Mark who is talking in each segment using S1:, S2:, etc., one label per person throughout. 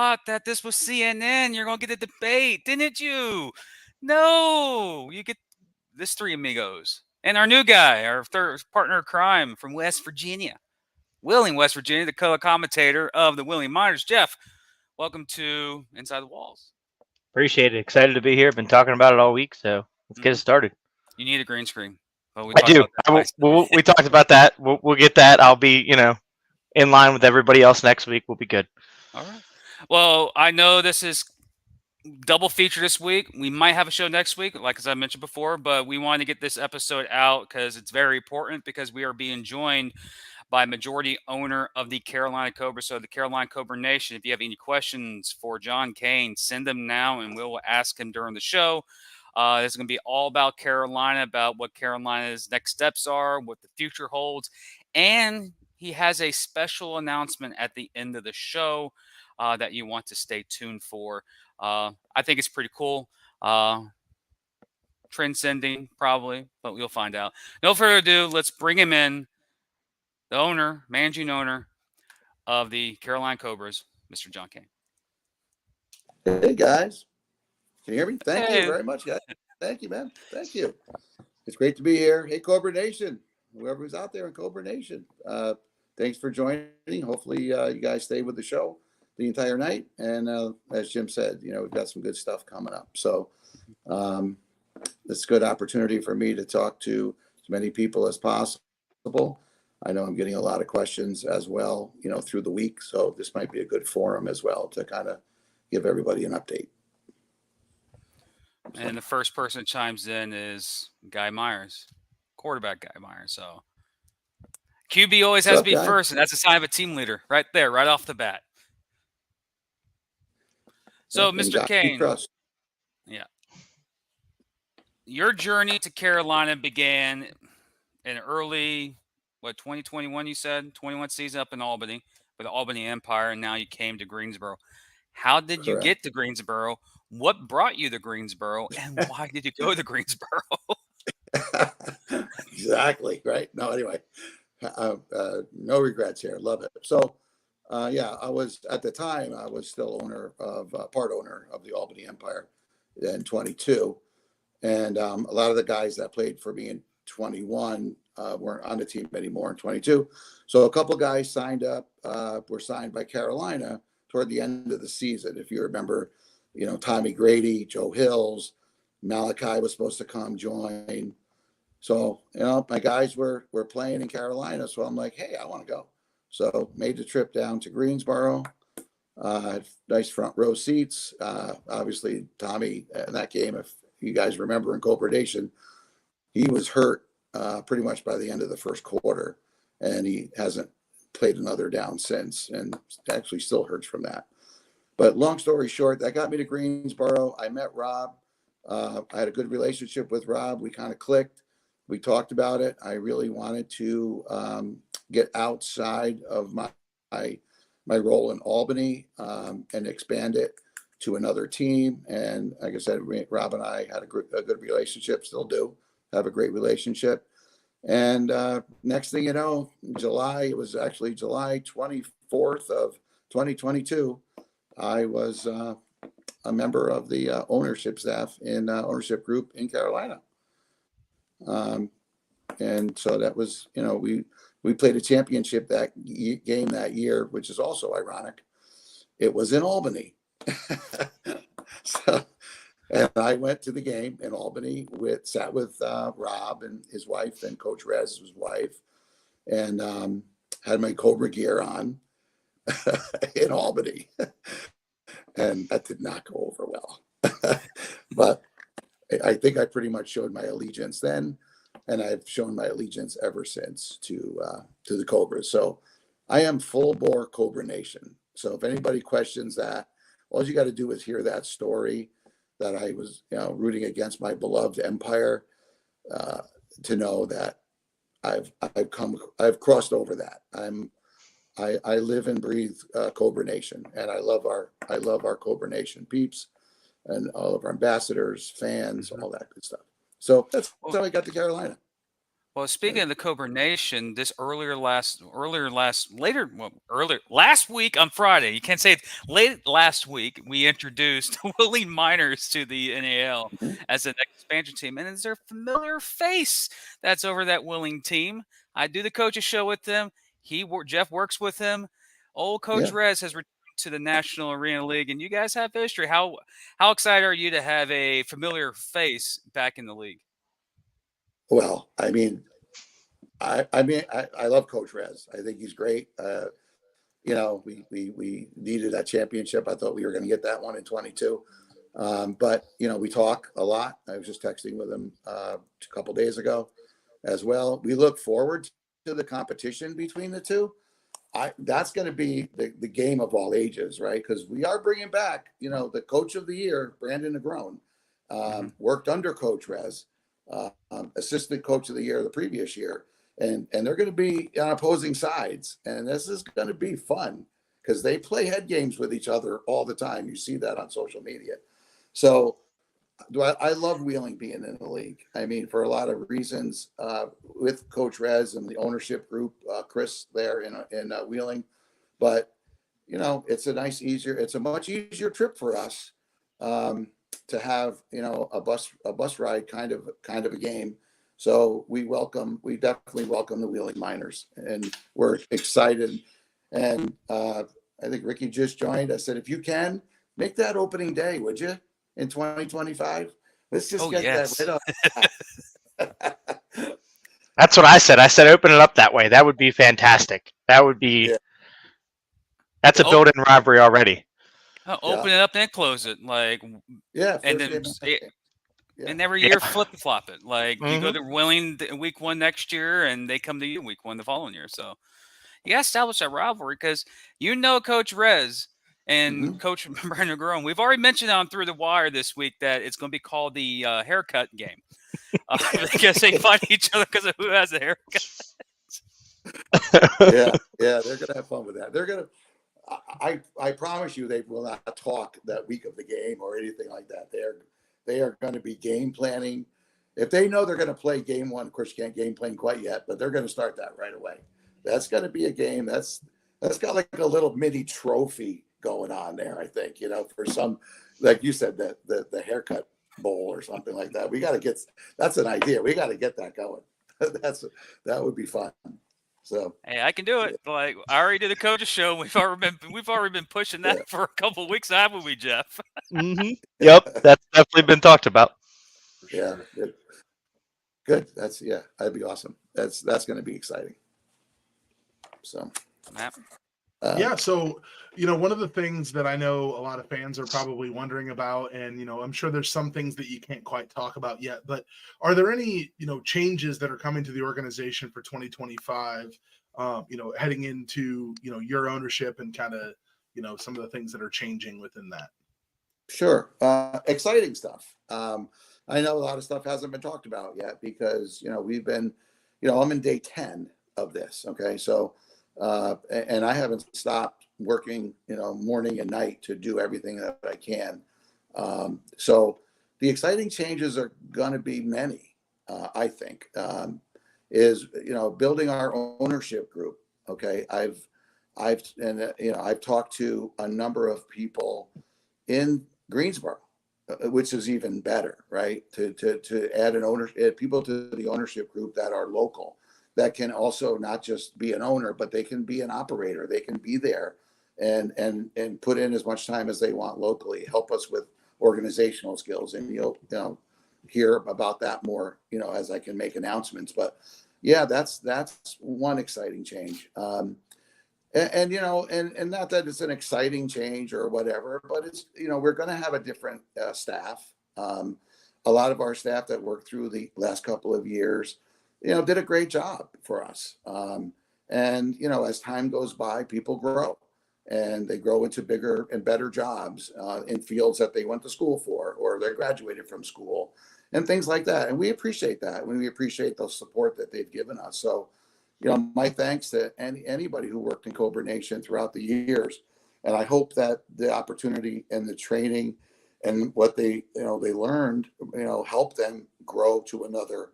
S1: thought that this was CNN. You're going to get a debate, didn't you? No, you get this three amigos. And our new guy, our third partner of crime from West Virginia. Wheeling, West Virginia, the co-commentator of the Wheeling Miners. Jeff, welcome to Inside the Walls.
S2: Appreciate it. Excited to be here. Been talking about it all week, so let's get it started.
S1: You need a green screen. Well, we
S2: I
S1: talked
S2: do.
S1: about that twice.
S2: We talked about that. We'll get that. I'll be, in line with everybody else next week. We'll be good.
S1: All right. Well, I know this is double feature this week. We might have a show next week, like as I mentioned before, but we wanted to get this episode out because it's very important because we are being joined by majority owner of the Carolina Cobras. So the Carolina Cobra Nation, if you have any questions for John Kane, send them now and we'll ask him during the show. This is going to be all about Carolina, about what Carolina's next steps are, what the future holds. And he has a special announcement at the end of the show that you want to stay tuned for. I think it's pretty cool. Transcending, probably, but we'll find out. No further ado, let's bring him in. The owner, managing owner of the Carolina Cobras, Mr. John Kane.
S3: Hey, guys. Can you hear me? Thank
S1: Hey.
S3: you very much, guys. Thank you, man. Thank you. It's great to be here. Hey, Cobra Nation, whoever's out there in Cobra Nation, thanks for joining. Hopefully, you guys stay with the show the entire night. And as Jim said, we've got some good stuff coming up. So it's a good opportunity for me to talk to as many people as possible. I know I'm getting a lot of questions as well, through the week. So this might be a good forum as well to kind of give everybody an update.
S1: And the first person that chimes in is Guy Myers, quarterback Guy Myers. So QB always has to be first, and that's a sign of a team leader right there, right off the bat. So, Mr. Kane, yeah, your journey to Carolina began in early, 2021, you said? 21 season up in Albany for the Albany Empire, and now you came to Greensboro. How did you get to Greensboro? What brought you to Greensboro, and why did you go to Greensboro?
S3: Exactly, right? No, anyway, no regrets here. Love it. So, I was, at the time, I was still part owner of the Albany Empire in 22. And a lot of the guys that played for me in 21 weren't on the team anymore in 22. So a couple guys were signed by Carolina toward the end of the season. If you remember, Tommy Grady, Joe Hills, Malachi was supposed to come join. So, my guys were playing in Carolina. So I'm like, hey, I want to go. So made the trip down to Greensboro. Nice front row seats. Obviously, Tommy in that game, if you guys remember in Cobra Nation, he was hurt pretty much by the end of the first quarter, and he hasn't played another down since, and actually still hurts from that. But long story short, that got me to Greensboro. I met Rob. I had a good relationship with Rob. We kind of clicked. We talked about it. I really wanted to get outside of my role in Albany and expand it to another team. And like I said, Rob and I had a good relationship, still do have a great relationship. And next thing you know, it was actually July 24th of 2022, I was a member of the ownership staff in ownership group in Carolina. And so that was, we played a championship game that year, which is also ironic. It was in Albany. And I went to the game in Albany, sat with Rob and his wife and Coach Rez's wife, and had my Cobra gear on in Albany. And that did not go over well. But I think I pretty much showed my allegiance then, and I've shown my allegiance ever since to the Cobras. So I am full bore Cobra Nation. So if anybody questions that, all you got to do is hear that story that I was, rooting against my beloved empire, to know that I've crossed over that. I live and breathe Cobra Nation, and I love our Cobra Nation peeps and all of our ambassadors, fans, all that good stuff. So that's how I got to Carolina.
S1: Well, speaking of the Cobra Nation, this earlier last week on Friday. You can't say it. Late last week, we introduced Willie Miners to the NAL
S3: Mhm.
S1: as an expansion team, and is there a familiar face that's over that Willing team? I do the coaches show with them. Jeff works with him. Old Coach
S3: Yeah.
S1: Rez has returned to the National Arena League, and you guys have history. How excited are you to have a familiar face back in the league?
S3: Well, I love Coach Rez. I think he's great. We needed that championship. I thought we were going to get that one in 22. But we talk a lot. I was just texting with him a couple days ago as well. We look forward to the competition between the two. That's going to be the game of all ages, right? Because we are bringing back, the coach of the year, Brandon Negron, worked under Coach Rez, assistant coach of the year the previous year, and they're going to be on opposing sides, and this is going to be fun because they play head games with each other all the time. You see that on social media. So I love Wheeling being in the league. I mean, for a lot of reasons, with Coach Rez and the ownership group, Chris there in Wheeling, but it's a much easier trip for us to have a bus ride kind of a game. So we definitely welcome the Wheeling Miners, and we're excited. And I think Ricky just joined. I said, if you can make that opening day, would you? In 2025. Let's just
S1: Oh
S3: get
S1: yes.
S3: that right up.
S2: That's what I said. I said open it up that way. That would be fantastic. That would be.
S3: Yeah.
S2: That's a
S1: Oh,
S2: built-in rivalry already.
S3: Yeah.
S1: open it up and close it,
S3: Yeah.
S1: and
S3: First
S1: then
S3: game. Yeah.
S1: and every year
S2: Yeah.
S1: flip flop it. You go
S2: Hmm.
S1: to Willing week 1 next year, and they come to you week 1 the following year. So you got to establish that rivalry because Coach Rez
S3: Mm-hmm.
S1: and Coach Brandon Grone. We've already mentioned on Through the Wire this week that it's going to be called the haircut game because they fight each other because of who has a haircut.
S3: Yeah. Yeah. They're gonna have fun with that. They're gonna. I promise you, they will not talk that week of the game or anything like that. They are going to be game planning. If they know they're going to play game one, of course you can't game plan quite yet, but they're going to start that right away. That's going to be a game that's got like a little mini trophy going on there. I think for some, like you said, the haircut bowl or something like that. We got to get. That's an idea. We got to get that going. That would be fun. So
S1: Hey, I can do it. Like I already did the coaches show. We've already been pushing that
S3: yeah.
S1: for a couple of weeks, haven't we, Jeff?
S2: Hmm. Yep, that's definitely been talked about.
S3: Yeah. Good. That'd be awesome. That's going to be exciting. So,
S1: Matt?
S4: Yeah, so one of the things that I know a lot of fans are probably wondering about, and I'm sure there's some things that you can't quite talk about yet, but are there any changes that are coming to the organization for 2025? Heading into your ownership and kind of some of the things that are changing within that.
S3: sure. Exciting stuff. I know a lot of stuff hasn't been talked about yet because we've been, I'm in day 10 of this. Okay, so and I haven't stopped working, morning and night to do everything that I can. So the exciting changes are going to be many. I think is building our ownership group. Okay, I've talked to a number of people in Greensboro, which is even better, right? To add people to the ownership group that are local, that can also not just be an owner, but they can be an operator. They can be there and put in as much time as they want locally, help us with organizational skills, and you'll hear about that more as I can make announcements. But yeah, that's one exciting change. And not that it's an exciting change or whatever, but it's we're going to have a different staff. A lot of our staff that worked through the last couple of years did a great job for us. And as time goes by, people grow and they grow into bigger and better jobs in fields that they went to school for, or they graduated from school, and things like that. And we appreciate that. We appreciate the support that they've given us. So my thanks to anybody who worked in Cobra Nation throughout the years. And I hope that the opportunity and the training and what they learned, help them grow to another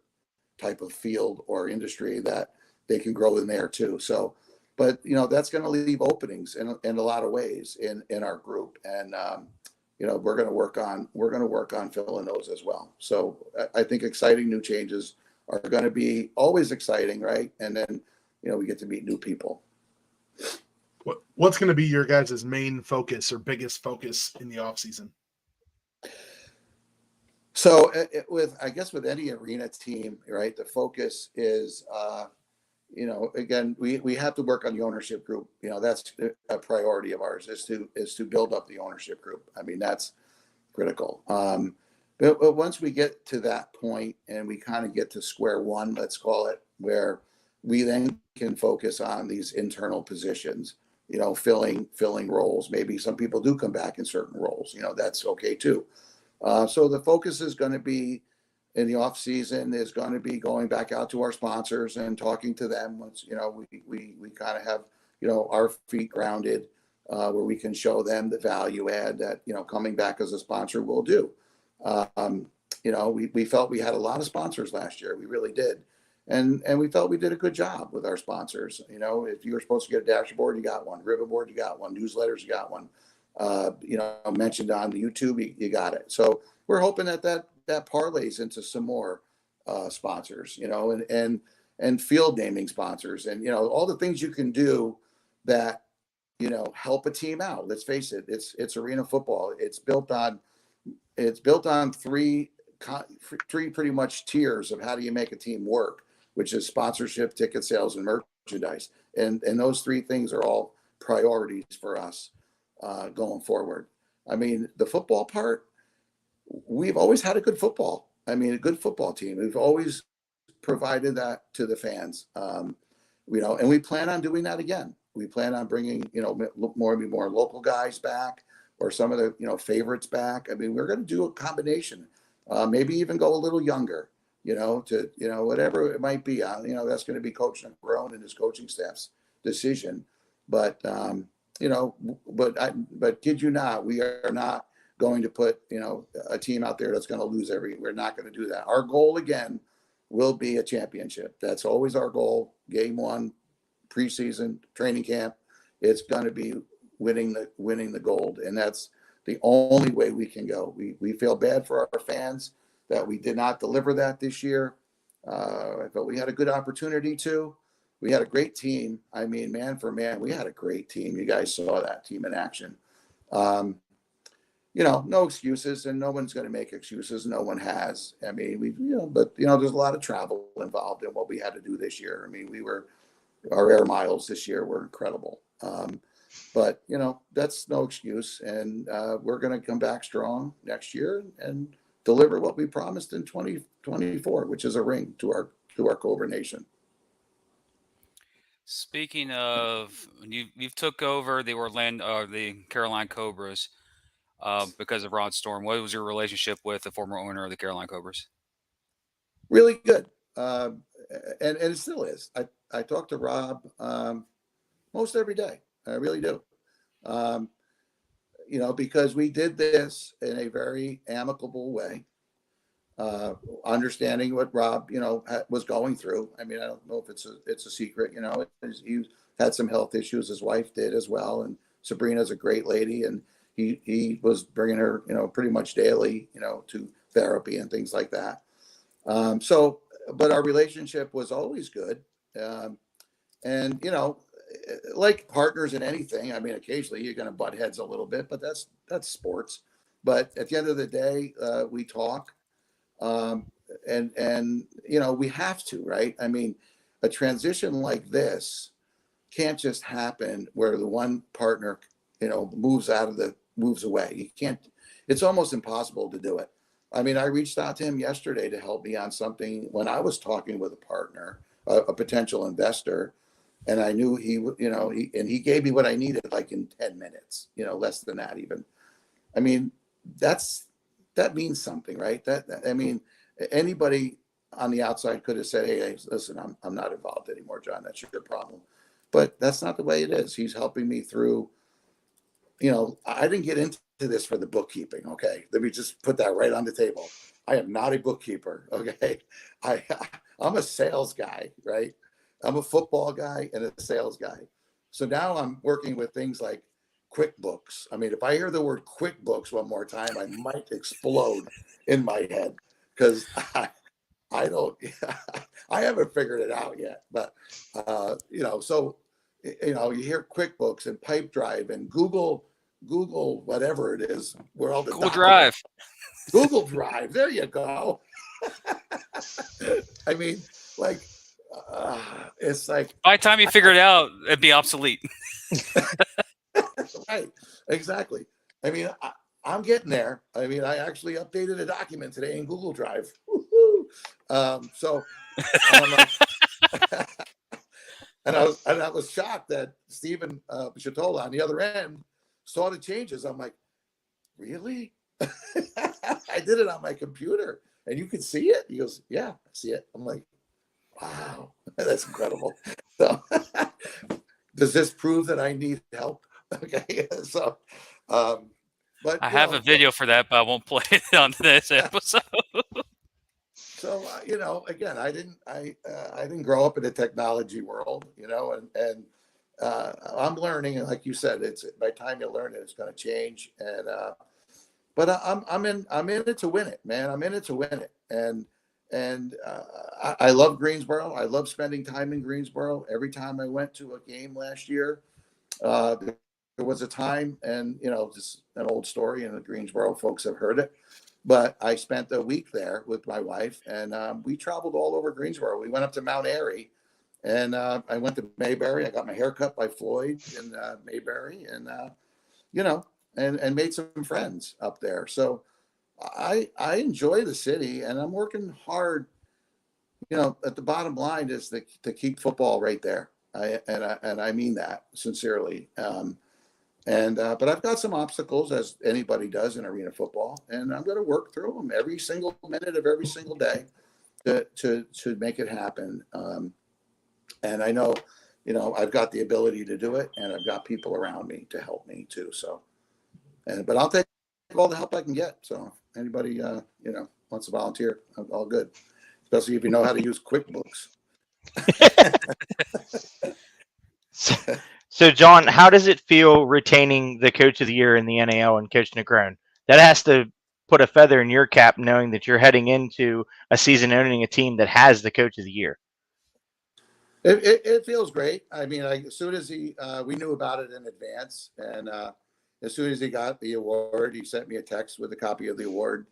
S3: type of field or industry that they can grow in there too. So, but that's going to leave openings in a lot of ways in our group, and we're going to work on filling those as well. So I think exciting new changes are going to be always exciting, right? And then we get to meet new people.
S4: What's going to be your guys' main focus or biggest focus in the off season?
S3: So I guess with any arena team, right, the focus is, again, we have to work on the ownership group. That's a priority of ours, is to build up the ownership group. I mean, that's critical. But once we get to that point and we kind of get to square one, let's call it, where we then can focus on these internal positions, filling roles. Maybe some people do come back in certain roles. That's okay too. So the focus is going to be in the off season is going to be going back out to our sponsors and talking to them once, we kind of have, our feet grounded, where we can show them the value add that, coming back as a sponsor will do. We felt we had a lot of sponsors last year. We really did. And we felt we did a good job with our sponsors. If you were supposed to get a dashboard, you got one. Ribbon board, you got one. Newsletters, you got one. Mentioned on the YouTube, you got it. So we're hoping that parlays into some more sponsors, and field naming sponsors, and all the things you can do that help a team out. Let's face it, it's arena football. It's built on three pretty much tiers of how do you make a team work, which is sponsorship, ticket sales, and merchandise. And those three things are all priorities for us going forward. I mean, the football part, we've always had a good football team. We've always provided that to the fans, and we plan on doing that again. We plan on bringing, more local guys back, or some of the, favorites back. I mean, we're going to do a combination, maybe even go a little younger, to, whatever it might be. That's going to be Coach Negron and his coaching staff's decision. But, but kid you not, we are not going to put, a team out there that's going to lose we're not going to do that. Our goal again will be a championship. That's always our goal. Game one, preseason, training camp. It's going to be winning the gold. And that's the only way we can go. We feel bad for our fans that we did not deliver that this year. But we had a good opportunity to. We had a great team. I mean, man for man, we had a great team. You guys saw that team in action. No excuses, and no one's going to make excuses. No one has. I mean, but there's a lot of travel involved in what we had to do this year. I mean, our air miles this year were incredible. But that's no excuse, and we're going to come back strong next year and deliver what we promised in 2024, which is a ring to our Cobra Nation.
S1: Speaking of, you've took over the Carolina Cobras because of Rod Storm. What was your relationship with the former owner of the Carolina Cobras?
S3: Really good, and it still is. I talk to Rob most every day. I really do. Because we did this in a very amicable way, understanding what Rob, was going through. I mean, I don't know if it's a secret, he had some health issues. His wife did as well. And Sabrina's a great lady. And he was bringing her, pretty much daily, to therapy and things like that. But our relationship was always good. And, like partners in anything, I mean, occasionally you're going to butt heads a little bit, but that's sports. But at the end of the day, we talk, and we have to, right? I mean, a transition like this can't just happen where the one partner, moves away. You can't. It's almost impossible to do it. I mean, I reached out to him yesterday to help me on something when I was talking with a partner, a potential investor. And I knew he gave me what I needed, like in 10 minutes, less than that even. I mean, that means something, right? I mean, anybody on the outside could have said, hey, listen, I'm not involved anymore, John. That's your problem. But that's not the way it is. He's helping me through, I didn't get into this for the bookkeeping. Okay. Let me just put that right on the table. I am not a bookkeeper. Okay. I'm a sales guy, right? I'm a football guy and a sales guy. So now I'm working with things like QuickBooks. I mean, if I hear the word QuickBooks one more time, I might explode in my head because I don't, I haven't figured it out yet. But, so, you hear QuickBooks and Pipedrive and Google, whatever it is, where all the
S1: Google
S3: documents,
S1: Drive.
S3: Google Drive. There you go. I mean, like, it's like,
S1: By the time you figure it out, it'd be obsolete.
S3: right, exactly. I mean, I'm getting there. I mean, I actually updated a document today in Google Drive. So, um, and I was shocked that Stephen Chatola on the other end saw the changes. I'm like, really? I did it on my computer, and you can see it. He goes, yeah, I see it. I'm like, wow, that's incredible. So, does this prove that I need help? Okay, so, but
S1: I have a video for that, but I won't play it on this episode.
S3: So again, I didn't grow up in the technology world, and I'm learning, and like you said, it's by the time you learn it, it's going to change. And but I'm in it to win it, man. I'm in it to win it, and I love Greensboro. I love spending time in Greensboro. Every time I went to a game last year, there was a time, and just an old story, and the Greensboro folks have heard it. But I spent a week there with my wife, and we traveled all over Greensboro. We went up to Mount Airy, and I went to Mayberry. I got my hair cut by Floyd in Mayberry, and and made some friends up there. So I enjoy the city, and I'm working hard. At the bottom line is to keep football right there. I mean that sincerely. But I've got some obstacles, as anybody does in arena football, and I'm going to work through them every single minute of every single day to make it happen. And I know, I've got the ability to do it, and I've got people around me to help me too. So, but I'll take all the help I can get. So anybody, wants to volunteer, all good, especially if you know how to use QuickBooks.
S2: So, John, how does it feel retaining the Coach of the Year in the NAL and Coach Negron? That has to put a feather in your cap, knowing that you're heading into a season owning a team that has the Coach of the Year.
S3: It feels great. I mean, as soon as we knew about it in advance, and as soon as he got the award, he sent me a text with a copy of the award.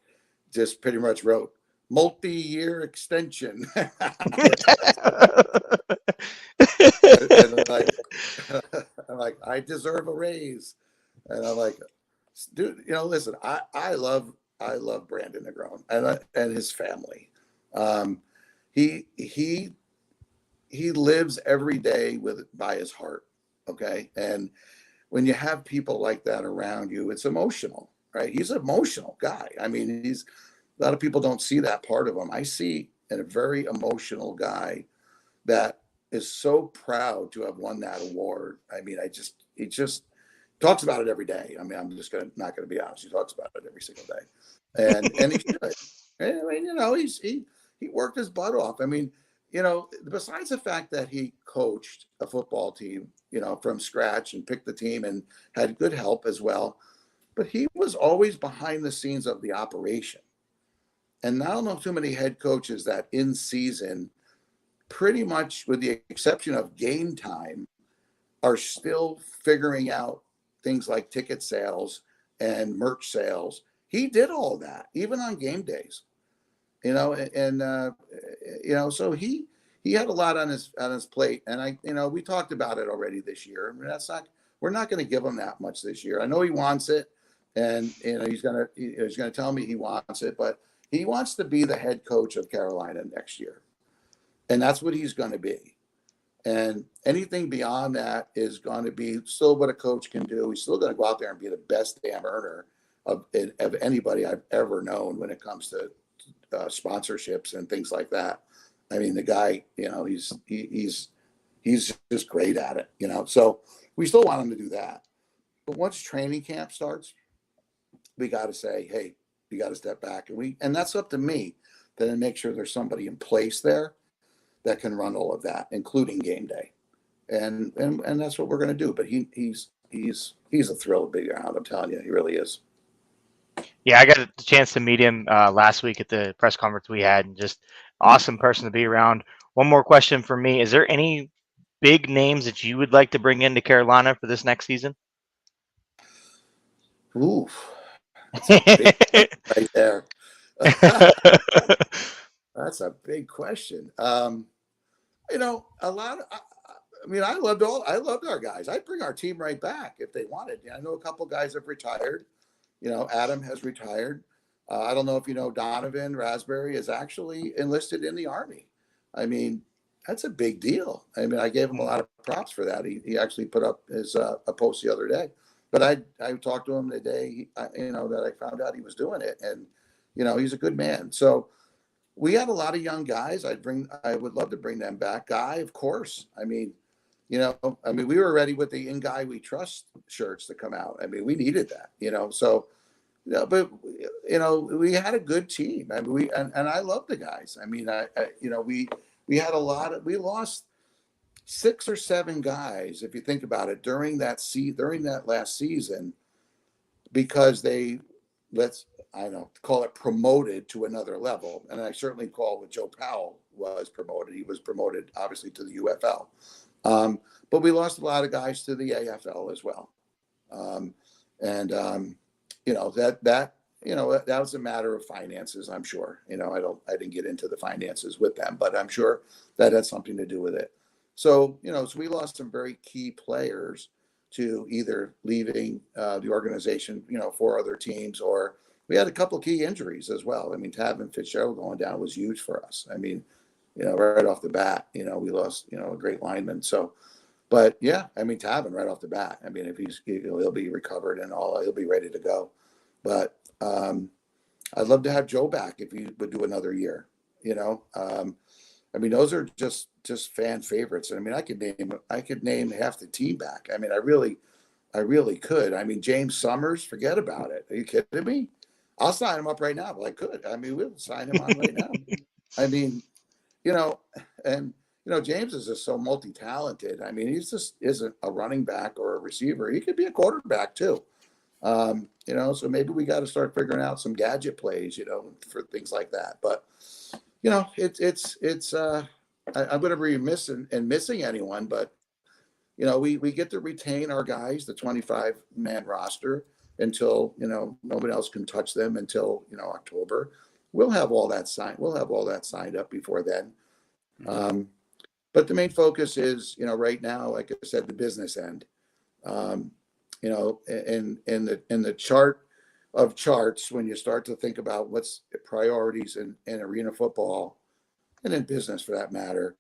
S3: Just pretty much wrote multi-year extension. And I'm like, I deserve a raise. And I'm like, dude, listen, I love Brandon Negron and his family. He lives every day by his heart. Okay. And when you have people like that around you, it's emotional, right? He's an emotional guy. I mean, a lot of people don't see that part of him. I see a very emotional guy that is so proud to have won that award. I mean, he just talks about it every day. I mean, I'm just not gonna be honest. He talks about it every single day, and he should. I mean, he worked his butt off. I mean, besides the fact that he coached a football team, from scratch and picked the team and had good help as well, but he was always behind the scenes of the operation. And I don't know too many head coaches that in season, pretty much with the exception of game time, are still figuring out things like ticket sales and merch sales. He did all that, even on game days, so he had a lot on his plate. And we talked about it already this year. I mean, we're not going to give him that much this year. I know he wants it, and he's going to tell me he wants it, but he wants to be the head coach of Carolina next year. And that's what he's going to be. And anything beyond that is going to be still what a coach can do. He's still going to go out there and be the best damn earner of anybody I've ever known when it comes to sponsorships and things like that. I mean, the guy, he's just great at it, So we still want him to do that. But once training camp starts, we got to say, hey, you got to step back, and that's up to me to make sure there's somebody in place there that can run all of that, including game day, and that's what we're going to do. But he's a thrill to be around. I'm telling you, he really is.
S2: Yeah, I got the chance to meet him last week at the press conference we had, and just awesome person to be around. One more question for me: is there any big names that you would like to bring into Carolina for this next season?
S3: Oof, that's a big right there. That's a big question. A lot of. I mean, I loved our guys. I'd bring our team right back if they wanted. I know a couple guys have retired. Adam has retired. I don't know if you know Donovan Raspberry is actually enlisted in the Army. I mean, that's a big deal. I mean, I gave him a lot of props for that. He actually put up his a post the other day. But I talked to him the day that I found out he was doing it, and he's a good man. So we have a lot of young guys. I would love to bring them back. Guy, of course. I mean, we were ready with the "In Guy We Trust" shirts to come out. I mean, we needed that. So but we had a good team. I mean, and I love the guys. I mean, we had we lost 6 or 7 guys, if you think about it, during that last season, because they call it promoted to another level. And I certainly call what Joe Powell was promoted. He was promoted obviously to the UFL. But we lost a lot of guys to the AFL as well. That was a matter of finances, I'm sure. I didn't get into the finances with them, but I'm sure that had something to do with it. So, so we lost some very key players to either leaving the organization, for other teams, or we had a couple of key injuries as well. I mean, Tavin Fitzgerald going down was huge for us. I mean, right off the bat, we lost, a great lineman. So, but yeah, I mean, Tavin right off the bat. I mean, if he'll be recovered and all, he'll be ready to go. But I'd love to have Joe back if he would do another year. I mean, those are just fan favorites. I mean, I could name half the team back. I mean, I really could. I mean, James Summers, forget about it. Are you kidding me? I'll sign him up right now. Well, I could. I mean, we'll sign him on right now. I mean, James is just so multi-talented. I mean, he's just isn't a running back or a receiver. He could be a quarterback too. So maybe we got to start figuring out some gadget plays, for things like that. But, I'm going to be remiss in missing anyone, but, we get to retain our guys, the 25-man roster, until, nobody else can touch them until, October. We'll have all that signed up before then. But the main focus is, right now, like I said, the business end. In the chart of charts, when you start to think about what's priorities in arena football, and in business for that matter,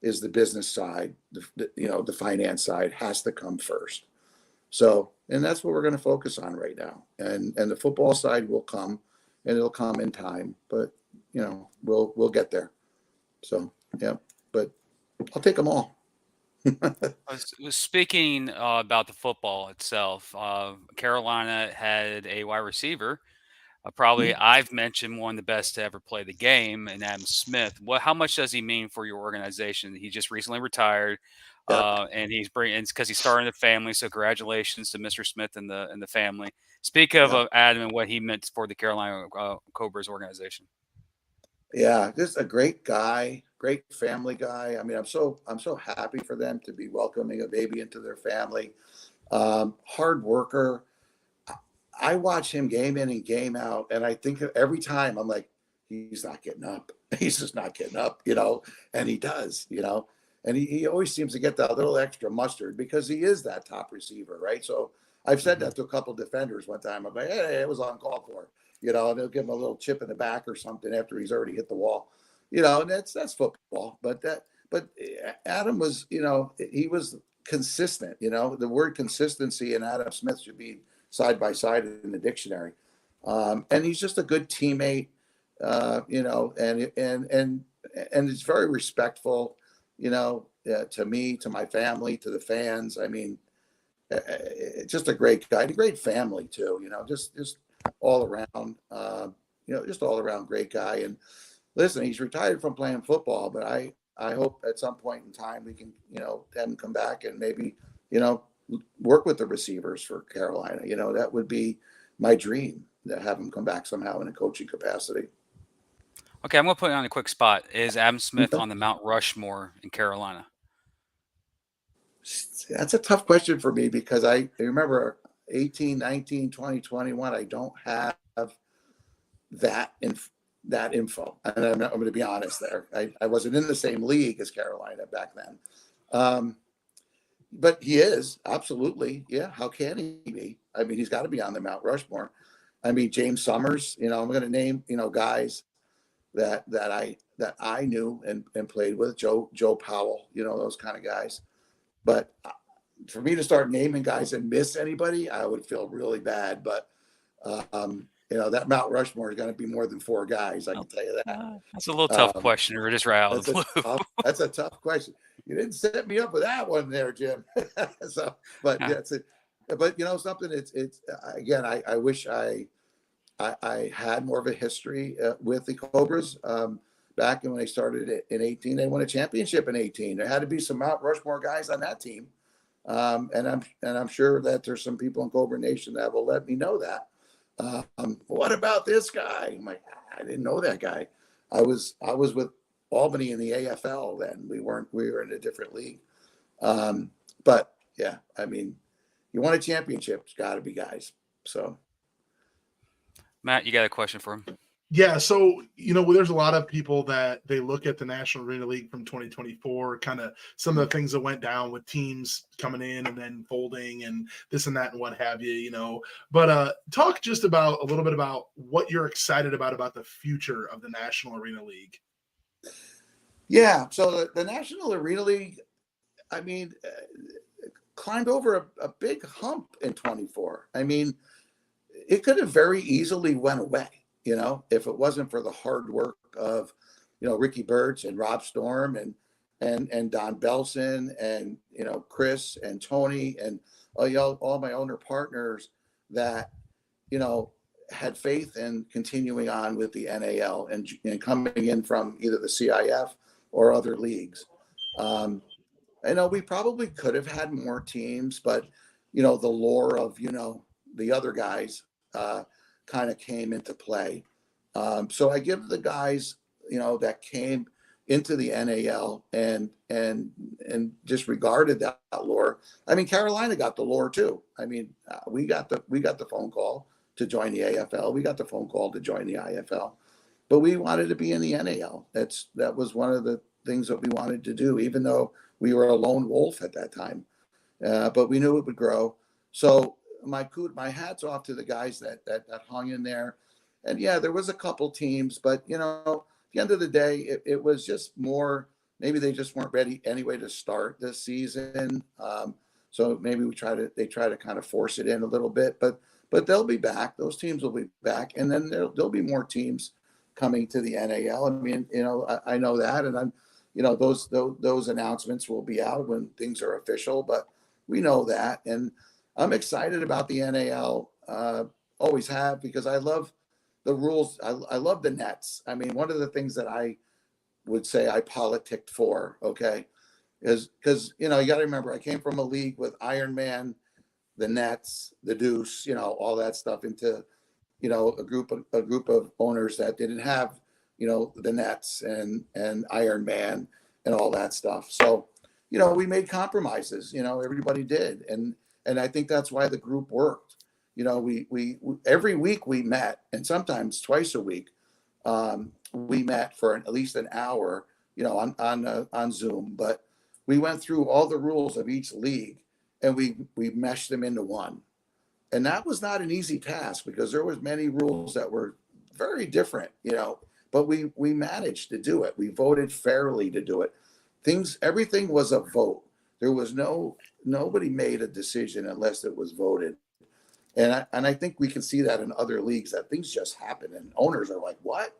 S3: is the business side. The finance side has to come first. So, and that's what we're going to focus on right now. And the football side will come, and it'll come in time. But we'll get there. So yeah, but I'll take them all.
S1: Was speaking about the football itself, Carolina had a wide receiver. Probably I've mentioned one of the best to ever play the game, and Adam Smith. How much does he mean for your organization? He just recently retired, and he's bringing because he's starting a family. So congratulations to Mr. Smith and the family. Speak of Adam and what he meant for the Carolina Cobras organization.
S3: Yeah, just a great guy, great family guy. I mean, I'm so happy for them to be welcoming a baby into their family. Hard worker. I watch him game in and game out, and I think every time I'm like, he's not getting up. He's just not getting up, and he does, and he always seems to get that little extra mustard because he is that top receiver, right? So I've said that to a couple of defenders one time. I'm like, hey, it was uncalled for, and they'll give him a little chip in the back or something after he's already hit the wall, and that's football. But Adam was, he was consistent, the word consistency and Adam Smith should be side by side in the dictionary. And he's just a good teammate, and he's very respectful, to me, to my family, to the fans. I mean, just a great guy, a great family too, just all around, just all around great guy. And listen, he's retired from playing football, but I hope at some point in time we can, have him come back and maybe, you know, work with the receivers for Carolina. That would be my dream, to have him come back somehow in a coaching capacity.
S1: Okay, I'm gonna put you on a quick spot. Is Adam Smith
S3: Okay.
S1: on the Mount Rushmore in Carolina?
S3: That's a tough question for me because I remember 18, 19, 20, 21. I don't have that that info. And I'm going to be honest there. I wasn't in the same league as Carolina back then. But he is, absolutely. Yeah. How can he be? I mean, he's got to be on the Mount Rushmore. I mean, James Summers, I'm going to name, guys that I knew and played with. Joe Powell, those kind of guys. But for me to start naming guys and miss anybody, I would feel really bad. But that Mount Rushmore is going to be more than 4 guys. I can tell you that.
S1: That's a little tough
S3: Um,
S1: question. We're just right out of the blue.
S3: that's a tough question. You didn't set me up with that one there, Jim. So, but yeah, it's but something. It's again. I wish I had more of a history with the Cobras. Back when they started in 18, they won a championship in 18. There had to be some Mount Rushmore guys on that team. And I'm sure that there's some people in Cobra Nation that will let me know that. What about this guy? I'm like, I didn't know that guy. I was with Albany in the AFL then. We were in a different league. But yeah, I mean, you won a championship, it's got to be guys. So,
S1: Matt, you got a question for him?
S4: Yeah, so there's a lot of people that they look at the National Arena League from 2024, kind of some of the things that went down with teams coming in and then folding and this and that and what have you. But talk just about a little bit about what you're excited about the future of the National Arena League.
S3: Yeah, so the National Arena League, I mean, climbed over a big hump in 24. I mean, it could have very easily went away. If it wasn't for the hard work of, Ricky Birch and Rob Storm and Don Belson and, Chris and Tony and all my owner partners that, had faith in continuing on with the NAL and coming in from either the CIF or other leagues. I know we probably could have had more teams, but, the lore of, the other guys, kind of came into play. So I give the guys, that came into the NAL and disregarded that lore. I mean, Carolina got the lore too. I mean, we got the phone call to join the AFL. We got the phone call to join the IFL, but we wanted to be in the NAL. That was one of the things that we wanted to do, even though we were a lone wolf at that time. But we knew it would grow. So my hat's off to the guys that hung in there. And yeah, there was a couple teams, but at the end of the day, it was just more, maybe they just weren't ready anyway to start this season. So maybe they try to kind of force it in a little bit, but they'll be back. Those teams will be back. And then there'll be more teams coming to the NAL. I mean, I know that, and I'm, those announcements will be out when things are official, but we know that. And I'm excited about the NAL, always have, because I love the rules. I love the nets. I mean, one of the things that I would say I politicked for, okay, is because, you got to remember, I came from a league with Iron Man, the nets, the deuce, all that stuff into, a group of owners that didn't have, the nets and Iron Man and all that stuff. So, we made compromises, everybody did. And I think that's why the group worked. We every week we met, and sometimes twice a week, we met for at least an hour, on Zoom. But we went through all the rules of each league, and we meshed them into one. And that was not an easy task because there was many rules that were very different, But we managed to do it. We voted fairly to do it. Everything was a vote. There was nobody made a decision unless it was voted. And I think we can see that in other leagues, that things just happen and owners are like, what?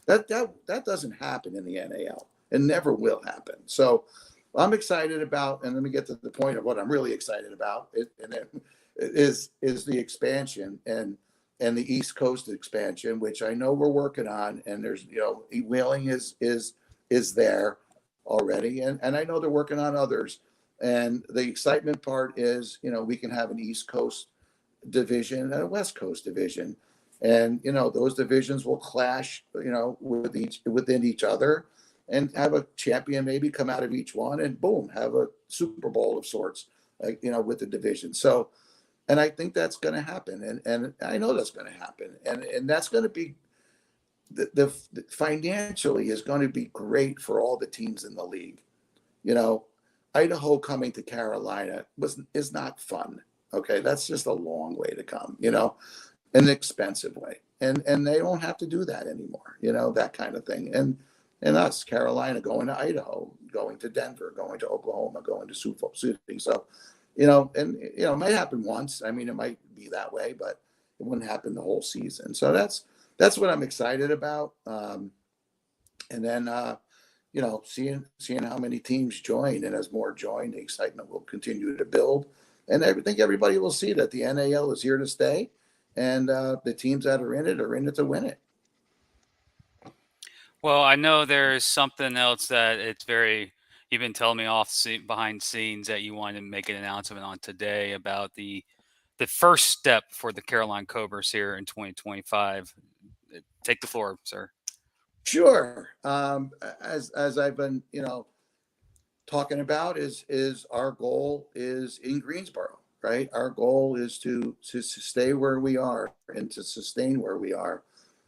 S3: That doesn't happen in the NAL. It never will happen. So I'm excited about, and let me get to the point of what I'm really excited about, is the expansion and the East Coast expansion, which I know we're working on. And there's, Wheeling is there. already, and I know they're working on others. And the excitement part is, we can have an East Coast division and a West Coast division, and those divisions will clash, within each other, and have a champion maybe come out of each one, and boom, have a Super Bowl of sorts, like, with the division. So, and I think that's going to happen, and I know that's going to happen, and that's going to be the financially is going to be great for all the teams in the league. Idaho coming to Carolina is not fun. Okay, that's just a long way to come, an expensive way, and they don't have to do that anymore, that kind of thing. And us, Carolina, going to Idaho, going to Denver, going to Oklahoma, going to Sioux City. So, it might happen once. I mean, it might be that way, but it wouldn't happen the whole season. So that's what I'm excited about. And then, seeing how many teams join, and as more join, the excitement will continue to build. And I think everybody will see that the NAL is here to stay, and the teams that are in it to win it.
S1: Well, I know there's something else that you've been telling me behind scenes that you wanted to make an announcement on today about the first step for the Carolina Cobras here in 2025. Take the floor, sir.
S3: Sure. As I've been, talking about, is our goal is in Greensboro, right? Our goal is to stay where we are and to sustain where we are.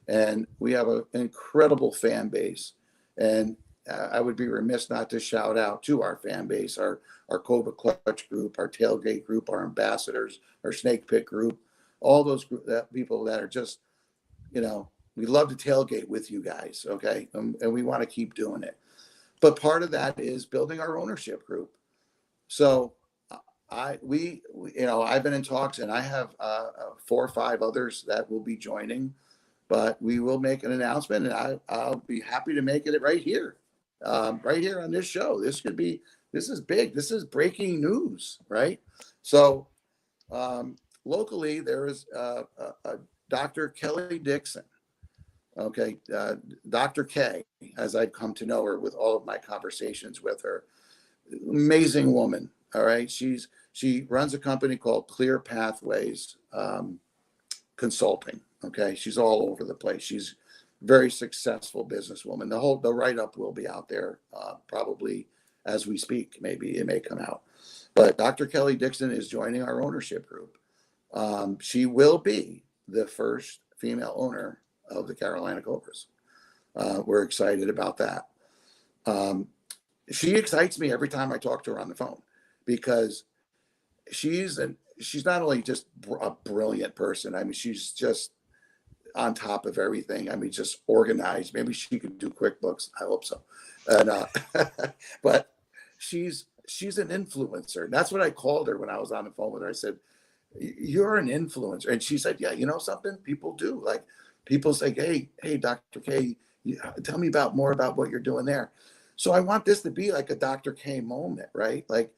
S3: And we have an incredible fan base. And I would be remiss not to shout out to our fan base, our Cobra Clutch group, our Tailgate group, our ambassadors, our Snake Pit group, all those people that are just, we love to tailgate with you guys, okay? And we want to keep doing it. But part of that is building our ownership group. So I've been in talks, and I have 4 or 5 others that will be joining. But we will make an announcement, and I'll be happy to make it right here on this show. This is big. This is breaking news, right? So locally, there is Dr. Kelly Dixon. Okay, Dr. K, as I've come to know her with all of my conversations with her. Amazing woman, all right? She runs a company called Clear Pathways Consulting, okay? She's all over the place. She's a very successful businesswoman. The write-up will be out there probably as we speak. Maybe it may come out. But Dr. Kelly Dixon is joining our ownership group. She will be the first female owner of the Carolina Cobras. We're excited about that. She excites me every time I talk to her on the phone, because she's not only just a brilliant person. I mean, she's just on top of everything. I mean, just organized. Maybe she could do QuickBooks. I hope so. And but she's an influencer. That's what I called her when I was on the phone with her. I said, "You're an influencer," and she said, "Yeah, you know something? People do. Like, people say, hey, Dr. K, tell me more about what you're doing there." So I want this to be like a Dr. K moment, right? Like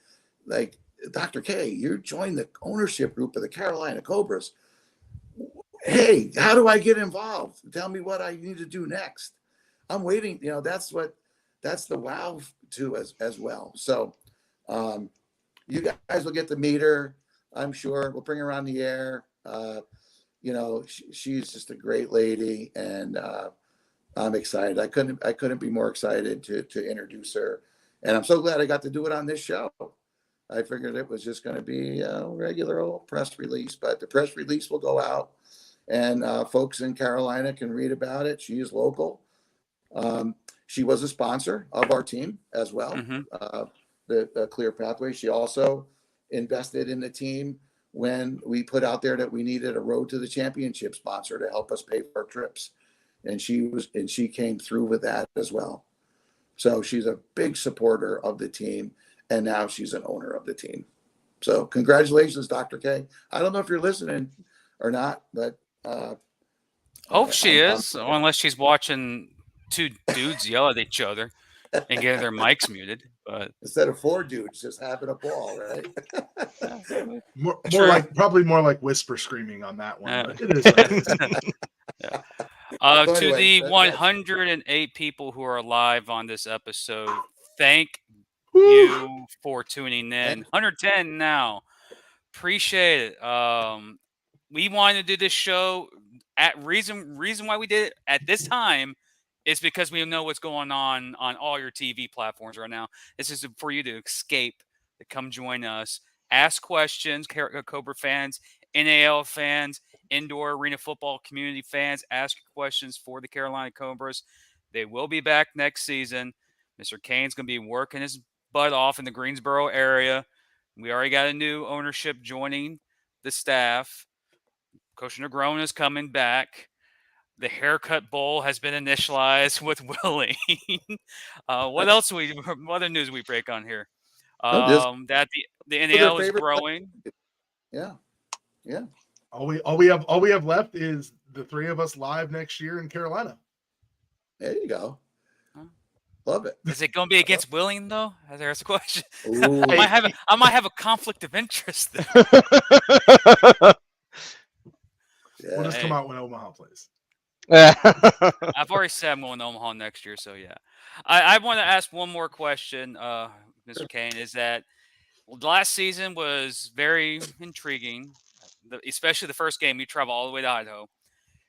S3: Dr. K, you joined the ownership group of the Carolina Cobras. Hey, how do I get involved? Tell me what I need to do next. I'm waiting. That's the wow too as well. So you guys will get to meet her. I'm sure we'll bring her on the air. She's just a great lady, and I'm excited. I couldn't be more excited to introduce her, and I'm so glad I got to do it on this show. I figured it was just going to be a regular old press release, but the press release will go out, and folks in Carolina can read about it. She is local. She was a sponsor of our team as well, the Clear Pathway. She also invested in the team when we put out there that we needed a Road to the Championship sponsor to help us pay for our trips. And she came through with that as well. So she's a big supporter of the team, and now she's an owner of the team. So congratulations, Dr. K. I don't know if you're listening or not, but
S1: hope she is, unless she's watching 2 dudes yell at each other and getting their mics muted. But
S3: instead of 4 dudes just having a ball, right?
S4: Probably more like whisper screaming on that one. But it is.
S1: Yeah.
S3: So
S1: To
S3: anyway,
S1: the 108 people who are live on this episode, thank
S4: Woo.
S1: you for tuning in.
S3: And
S1: 110 now. Appreciate it. We wanted to do this show at reason why we did it at this time is because we know what's going on all your TV platforms right now. This is for you to escape, to come join us, ask questions, Cobra fans, NAL fans, indoor arena football community fans, ask your questions for the Carolina Cobras. They will be back next season. Mr. Kane's going to be working his butt off in the Greensboro area. We already got a new ownership joining the staff. Coach Negron is coming back. The haircut bowl has been initialized with Willie. What else? What other news we break on here?
S3: just
S1: That the
S3: for their
S1: NAL is
S3: favorite.
S1: growing.
S3: Yeah. Yeah.
S4: All we have left is the three of us live next year in Carolina.
S3: There you go.
S1: Huh?
S3: Love it.
S1: Is it going to be against Willing though? There's a question.
S3: Ooh.
S1: I might have a conflict of interest there.
S4: We'll just
S3: Yeah.
S4: come out when Omaha plays.
S1: I've already said I'm going to Omaha next year, so yeah. I want to ask one more question, Mr. Kane. Is that last season was very intriguing, especially the first game. You travel all the way to Idaho,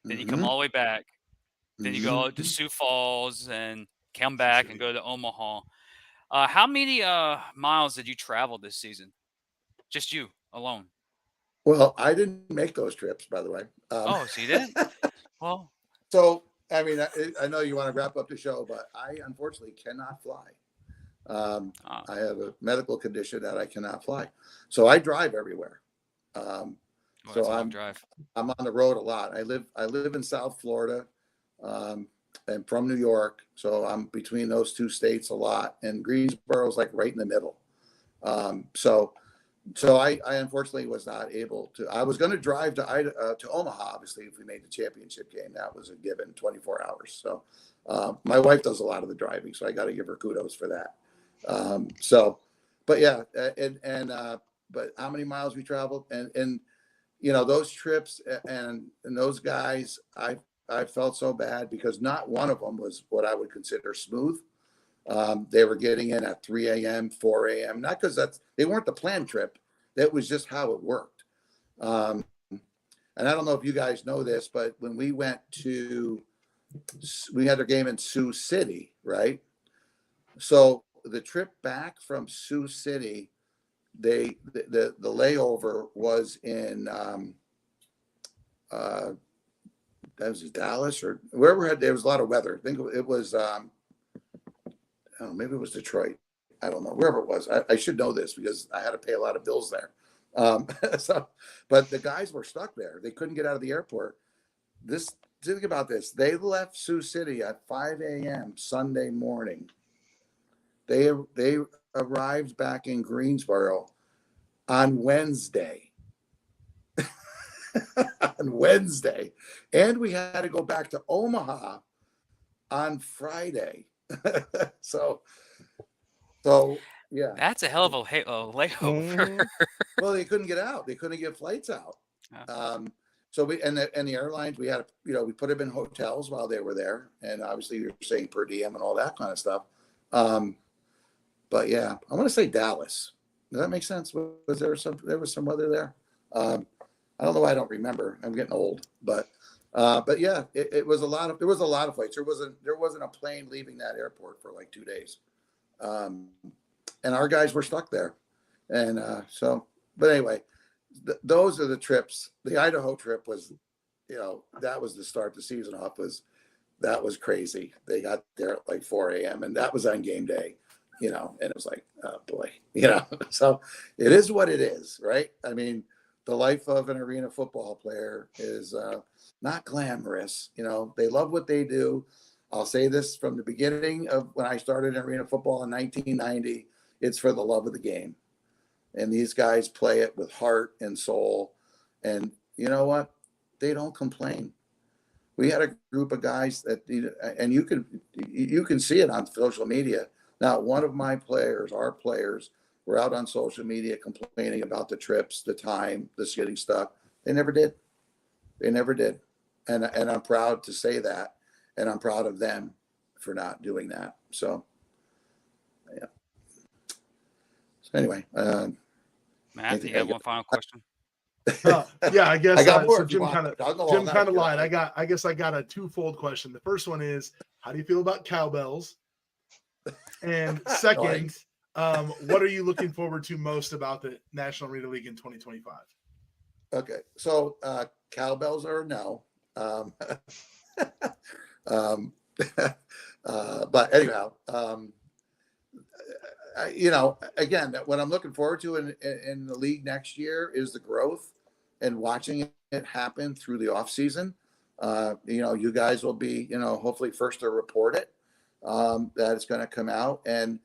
S1: then you come
S3: Mhm.
S1: all the way back, then you go to
S3: Mhm.
S1: Sioux Falls and come back and go to Omaha. How many miles did you travel this season? Just you alone?
S3: Well, I didn't make those trips, by the way.
S1: Oh, so you didn't? Well,
S3: So, I mean, I know you want to wrap up the show, but I unfortunately cannot fly. I have a medical condition that I cannot fly, so I drive everywhere.
S1: well,
S3: So
S1: that's a long drive.
S3: I'm on the road a lot. I live in South Florida, and from New York, so I'm between those two states a lot. And Greensboro is like right in the middle. So I unfortunately was not able to. I was going to drive to Omaha, obviously, if we made the championship game. That was a given, 24 hours. So my wife does a lot of the driving, so I got to give her kudos for that. But yeah, but how many miles we traveled, and those trips and those guys, I felt so bad because not one of them was what I would consider smooth. They were getting in at 3 a.m., 4 a.m., not because they weren't the planned trip. That was just how it worked. And I don't know if you guys know this, but when we had our game in Sioux City, right? So the trip back from Sioux City, the layover was in that was Dallas or wherever there was a lot of weather. I think it was maybe it was Detroit. I don't know, wherever it was. I should know this because I had to pay a lot of bills there. But the guys were stuck there. They couldn't get out of the airport. Think about this. They left Sioux City at 5 a.m. Sunday morning. They arrived back in Greensboro on Wednesday. On Wednesday. And we had to go back to Omaha on Friday. So yeah.
S1: That's a hell of a layover.
S2: Mhm.
S3: Well, they couldn't get out. They couldn't get flights out. So the airlines, we had, we put them in hotels while they were there. And obviously you're saying per diem and all that kind of stuff. But yeah, I want to say Dallas. Does that make sense? There was some weather there? I don't know why I don't remember. I'm getting old, but yeah, there was a lot of flights. There wasn't a plane leaving that airport for like 2 days. And our guys were stuck there. And but anyway, those are the trips. The Idaho trip was, that was the start the season off. That was crazy. They got there at like 4 a.m. and that was on game day, and it was like, oh boy, so it is what it is, right? I mean, the life of an arena football player is not glamorous. They love what they do. I'll say this from the beginning of when I started in arena football in 1990, it's for the love of the game. And these guys play it with heart and soul. And you know what? They don't complain. We had a group of guys that, and you can see it on social media. Not one of my players, our players, were out on social media complaining about the trips, the time, this getting stuck. They never did. They never did. And I'm proud to say that. And I'm proud of them for not doing that. So, yeah. Anyway,
S1: Matt, you got one final question?
S4: Yeah, I guess
S3: I got more
S4: so.
S3: if you
S4: Jim
S3: want,
S4: kind of
S3: but I'll go all night.
S4: lied. I guess I got a twofold question. The first one is, how do you feel about cowbells? And second, what are you looking forward to most about the National Arena League in 2025?
S3: Okay, so cowbells are no. But anyhow, again, what I'm looking forward to in the league next year is the growth and watching it happen through the off season. You guys will be, hopefully first to report it, that it's going to come out, and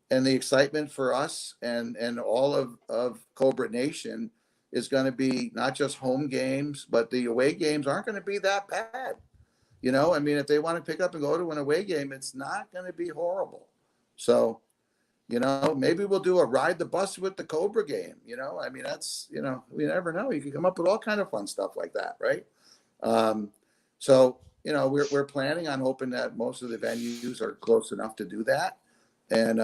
S3: the excitement for us and all of Cobra Nation is going to be not just home games, but the away games aren't going to be that bad. I mean, if they want to pick up and go to an away game, it's not going to be horrible. So, maybe we'll do a ride the bus with the Cobra game. I mean, that's, we never know. You can come up with all kind of fun stuff like that, right? So, we're planning on hoping that most of the venues are close enough to do that. And,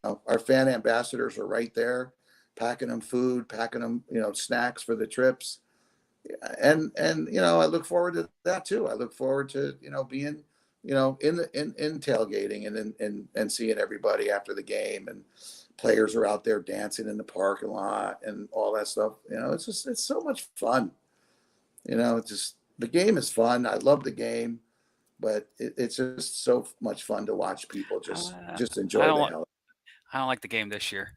S3: our fan ambassadors are right there, packing them food, packing them, snacks for the trips. And I look forward to that too. I look forward to, being, in tailgating and seeing everybody after the game, and players are out there dancing in the parking lot and all that stuff. It's so much fun. The game is fun. I love the game, but it's just so much fun to watch people just enjoy the hell.
S1: I don't like the game this year.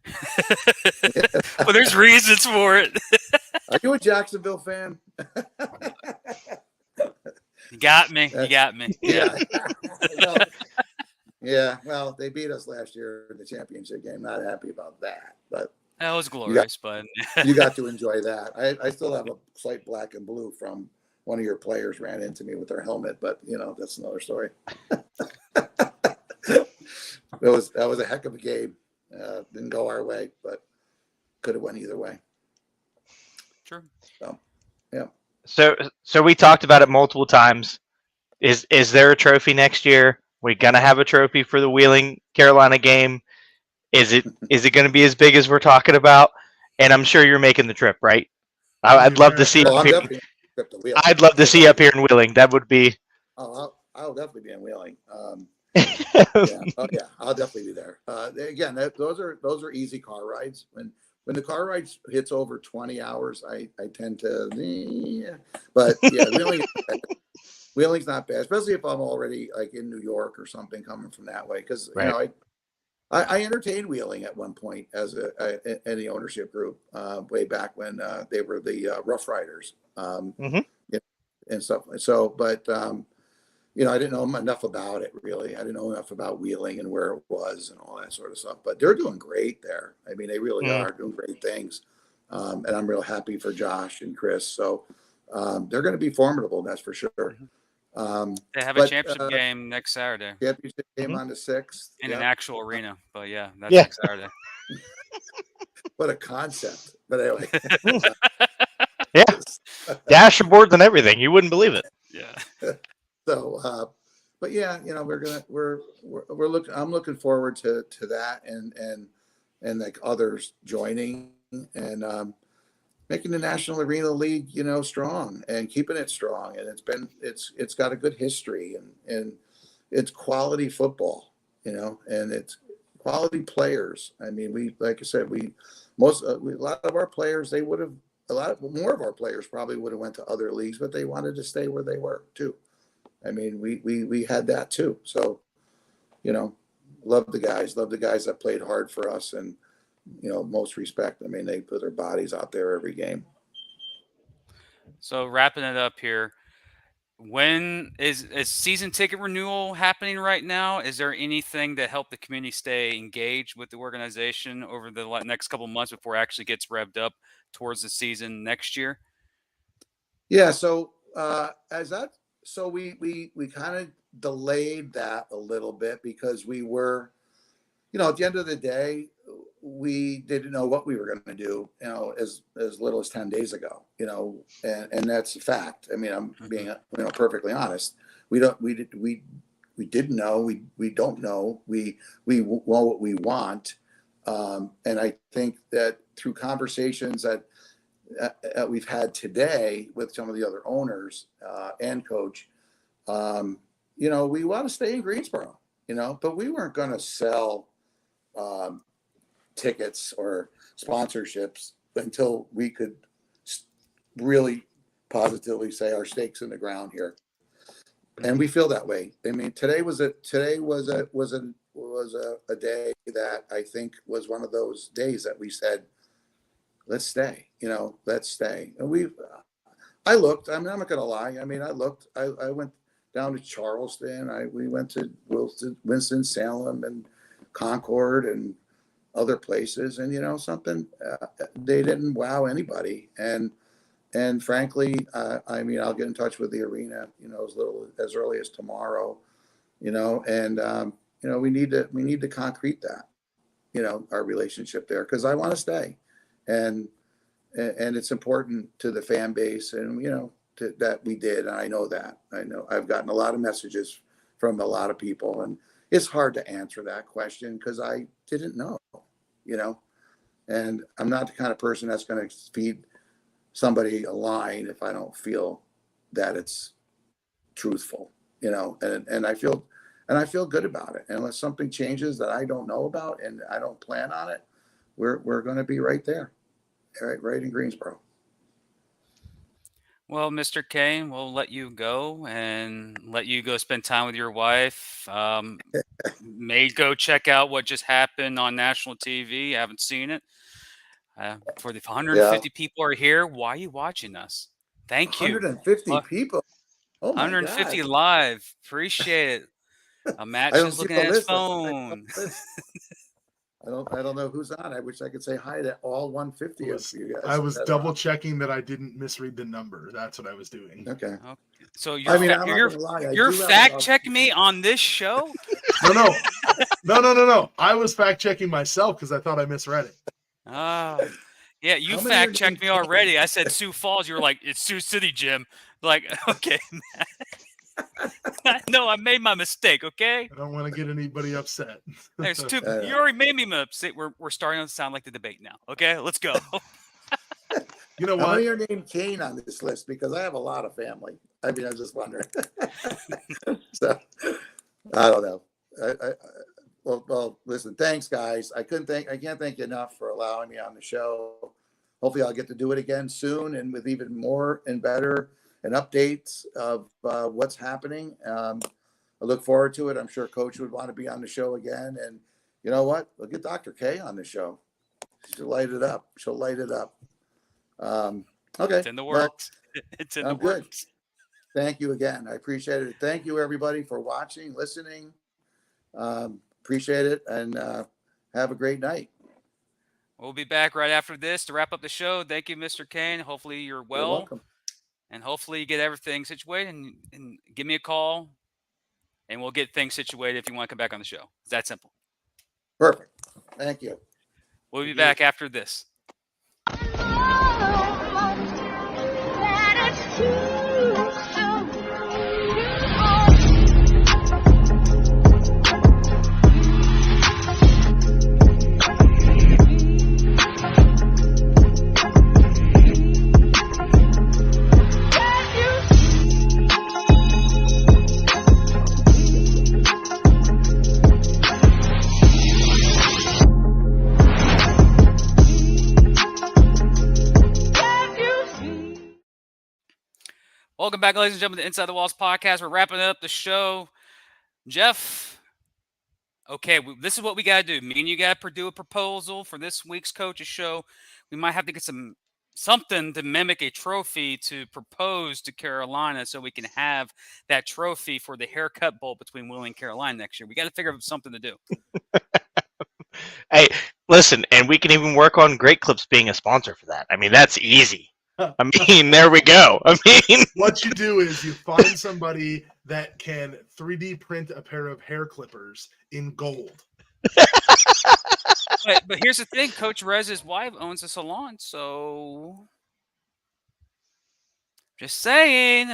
S1: But there's reasons for it.
S3: Are you a Jacksonville fan?
S1: You got me.
S3: Yeah. Yeah. Well, they beat us last year in the championship game. Not happy about that, but
S1: that was glorious. But
S3: you got to enjoy that. I still have a slight black and blue from one of your players ran into me with their helmet, but that's another story. That was a heck of a game. Didn't go our way, but could have went either way.
S1: True.
S3: So, yeah.
S2: So we talked about it multiple times. Is there a trophy next year? We gonna have a trophy for the Wheeling Carolina game? Is it going to be as big as we're talking about? And I'm sure you're making the trip, right? I'd love to see. I'd love to see up here in Wheeling. That would be.
S3: Oh, I'll definitely be in Wheeling. Yeah. Oh, yeah. I'll definitely be there. Again, those are easy car rides. When the car ride hits over 20 hours, I tend to, but yeah, Wheeling's not bad, especially if I'm already like in New York or something coming from that way. Because I entertained Wheeling at one point as in the ownership group way back when they were the Rough Riders and stuff. So, but I didn't know enough about it really. I didn't know enough about Wheeling and where it was and all that sort of stuff. But they're doing great there. I mean, they really are doing great things, and I'm real happy for Josh and Chris. So they're going to be formidable, that's for sure.
S1: They have a championship game next Saturday.
S3: Championship game on the 6th.
S1: In an actual arena. But yeah, that's next Saturday.
S3: What a concept. But anyway.
S2: Yeah. Dashboards and everything. You wouldn't believe it.
S1: Yeah.
S3: So but yeah, I'm looking forward to that and like others joining and making the National Arena League, strong and keeping it strong. And it's got a good history and it's quality football, and it's quality players. I mean, like I said, a lot of our players, a lot more of our players probably would have went to other leagues, but they wanted to stay where they were too. I mean, we had that too. So, love the guys that played hard for us and, most respect. I mean, they put their bodies out there every game.
S1: So wrapping it up here, when is season ticket renewal happening right now? Is there anything to help the community stay engaged with the organization over the next couple of months before it actually gets revved up towards the season next year?
S3: Yeah. So we kind of delayed that a little bit because we were, at the end of the day, we didn't know what we were going to do, as little as 10 days ago, and that's a fact. I mean, I'm being, perfectly honest. We didn't know. We don't know. We want what we want. And I think that through conversations that we've had today with some of the other owners and coach, we want to stay in Greensboro, but we weren't going to sell tickets or sponsorships until we could really positively say our stakes in the ground here. And we feel that way. I mean, today was a day that I think was one of those days that we said, let's stay, let's stay. And I looked, I mean, I'm not going to lie. I mean, I looked, I went down to Charleston. We went to Winston-Salem and Concord and other places. And, something, they didn't wow anybody. And frankly, I mean, I'll get in touch with the arena, as early as tomorrow, and, we need to concrete that, our relationship there, because I want to stay. And it's important to the fan base, and, that we did. And I know I've gotten a lot of messages from a lot of people, and it's hard to answer that question because I didn't know, and I'm not the kind of person that's going to feed somebody a line if I don't feel that it's truthful, and I feel good about it. And unless something changes that I don't know about and I don't plan on it, we're going to be right there, right in Greensboro.
S1: Well, Mr. Kane, we'll let you go and let you go spend time with your wife. May go check out what just happened on national TV. I haven't seen it. For the 150 people are here, why are you watching us? Thank you.
S3: 150 people. Oh my
S1: 150
S3: God.
S1: live. Appreciate it. Matt's just looking at his phone.
S3: I don't know who's on. I wish I could say hi to all 150 of you guys.
S4: I was double checking that I didn't misread the number. That's what I was doing.
S3: Okay.
S1: So you're fact checking me on this show?
S4: No. I was fact checking myself because I thought I misread it.
S1: Yeah, you fact checked me already. I said Sioux Falls. You were like, it's Sioux City, Jim. Like, okay. No, I made my mistake, okay?
S4: I don't want to get anybody upset.
S1: There's two. You already made me upset. We're starting to sound like the debate now. Okay, let's go.
S4: You know what?
S3: How many are named Kane on this list? Because I have a lot of family. I mean, I was just wondering. So, I don't know. Well, listen, thanks, guys. I can't thank you enough for allowing me on the show. Hopefully I'll get to do it again soon and with even more and better and updates of what's happening. I look forward to it. I'm sure Coach would want to be on the show again. And you know what? We'll get Dr. K on the show. She'll light it up. Okay.
S1: It's in the works. It's in the works.
S3: Thank you again. I appreciate it. Thank you, everybody, for watching, listening. Appreciate it, and have a great night.
S1: We'll be back right after this to wrap up the show. Thank you, Mr. Kane. Hopefully you're well.
S3: You're welcome.
S1: And hopefully you get everything situated and give me a call, and we'll get things situated if you want to come back on the show. It's that simple.
S3: Perfect. Thank you.
S1: We'll be back after this. Welcome back, ladies and gentlemen, to the Inside the Walls podcast. We're wrapping up the show. Jeff, okay, this is what we got to do. Me and you got to do a proposal for this week's coach's show. We might have to get something to mimic a trophy to propose to Carolina so we can have that trophy for the haircut bowl between Willie and Carolina next year. We got to figure out something to do.
S2: Hey, listen, and we can even work on Great Clips being a sponsor for that. I mean, that's easy. I mean, there we go. I mean,
S4: what you do is you find somebody that can 3D print a pair of hair clippers in gold.
S1: But here's the thing. Coach Rez's wife owns a salon, so I'm just saying.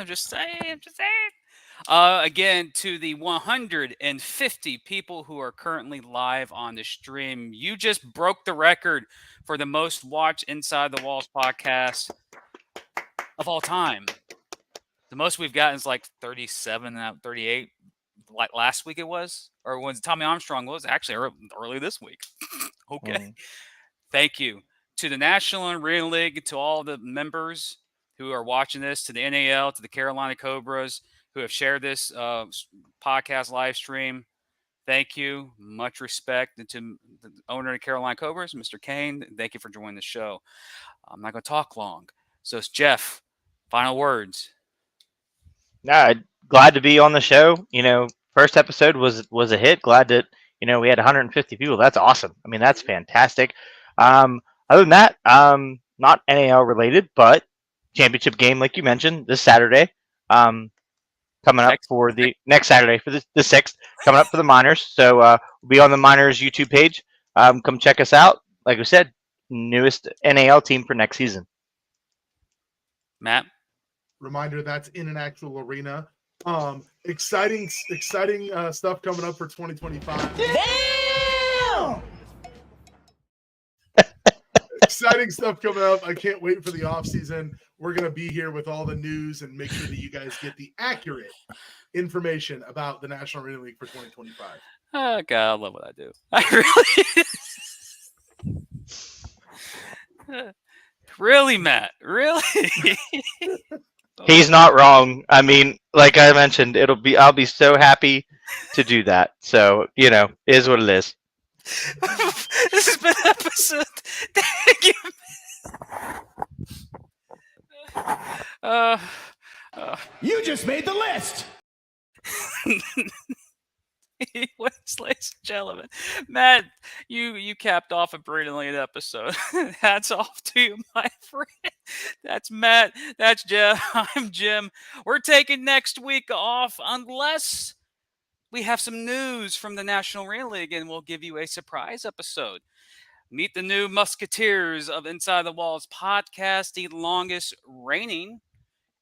S1: Again, to the 150 people who are currently live on the stream, you just broke the record for the most watched Inside the Walls podcast of all time. The most we've gotten is like 37, 38. Like last week it was, or when Tommy Armstrong was actually early this week. Okay. Thank you to the National Arena League, to all the members who are watching this, to the NAL, to the Carolina Cobras who have shared this podcast live stream. Thank you. Much respect. And to the owner of the Carolina Cobras, Mr. Kane, thank you for joining the show. I'm not going to talk long. So it's Jeff, final words.
S2: Nah, glad to be on the show. First episode was a hit. Glad that we had 150 people. That's awesome. I mean, that's fantastic. Other than that, not NAL related, but championship game, like you mentioned, this Saturday. Coming up for the next Saturday for the 6th, coming up for the Miners. So we'll be on the Miners YouTube page. Come check us out. Like we said, newest NAL team for next season.
S1: Matt?
S4: Reminder, that's in an actual arena. Exciting stuff coming up for 2025.
S5: Damn!
S4: Exciting stuff coming up. I can't wait for the off season. We're going to be here with all the news and make sure that you guys get the accurate information about the National Arena League for 2025.
S1: Oh, God, I love what I do. I really... Really, Matt? Really?
S2: He's not wrong. I mean, like I mentioned, I'll be so happy to do that. So, is what it is.
S1: This has been episode. Thank you.
S5: You just made the list.
S1: Ladies and gentlemen, Matt, you capped off a brilliant episode. Hats off to you, my friend. That's Matt. That's Jeff. I'm Jim. We're taking next week off unless we have some news from the National Arena League, and we'll give you a surprise episode. Meet the new Musketeers of Inside the Walls podcast, the longest reigning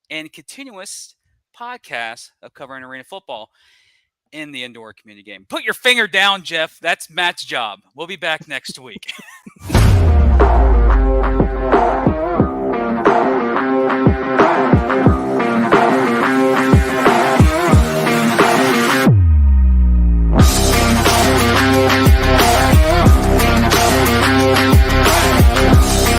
S1: and continuous podcast of covering arena football in the indoor community game. Put your finger down, Jeff. That's Matt's job. We'll be back next week.